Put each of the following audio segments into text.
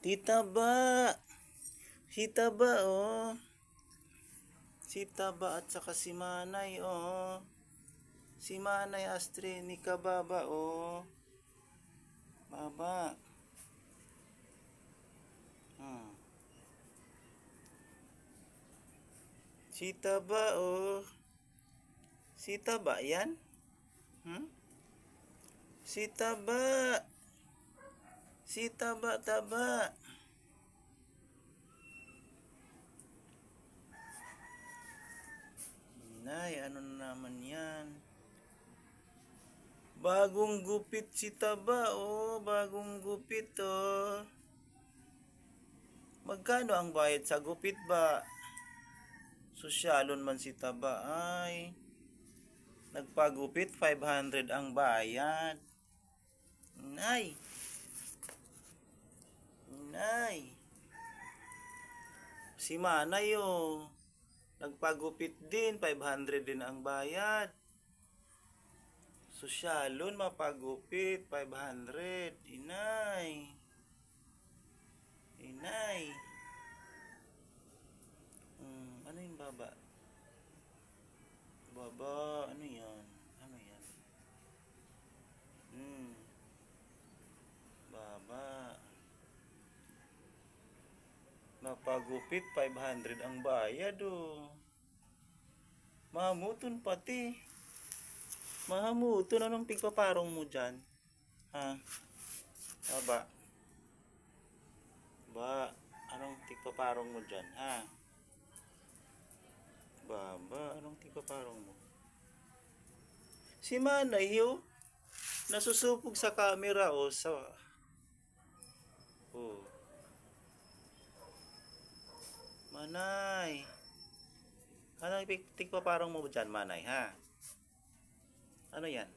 Tita ba? Tita ba, oh. Tita ba at saka si Manay, oh. Si Manay Astrini ka baba, oh. Baba. Hmm. Sita ba, oh. Sita ba yan? Hmm? Sita ba? Sita ba, taba? Nay, ano na naman yan? Bagong gupit si Taba, oh. Bagong gupit, oh. Magkano ang bayad sa gupit ba? Sosyalon man si Taba, ay. Nagpagupit, 500 ang bayad. Nay. Nay. Si Manay, oh. Nagpagupit din, 500 din ang bayad. Sosyalon, mapagupit, 500. Inay. Inay. Ano yung baba? Baba, ano yan? Ano yan? Baba. Mapagupit, 500 ang bayad, oh. Mahamuton pati. Mahamuton, anong tigpaparong mo dyan? Ha? Baba. Ba, anong tigpaparong mo dyan? Ha? Baba, anong tigpaparong mo? Si Manay, oh. Nasusupog sa camera, oh. Oh. Manay. Anong tigpaparong mo dyan, Manay, ha? Ano yan?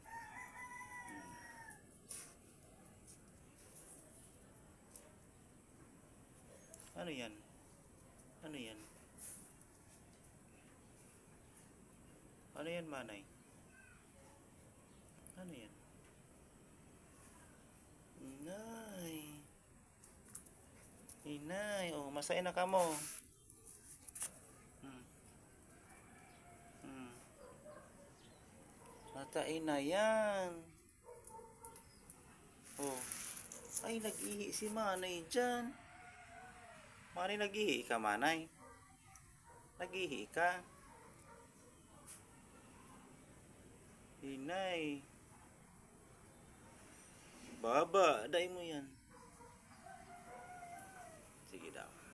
Ano yan? Ano yan? Ano yan, Manay? Ano yan? Inay. Inay, oh, masaya na ka mo. Matain na yan. Oh. Ay, nag-ihi si Manay dyan. Manay, nag-ihi ka, Manay? Nag-ihi ka? Inay. Baba, dai mo yan.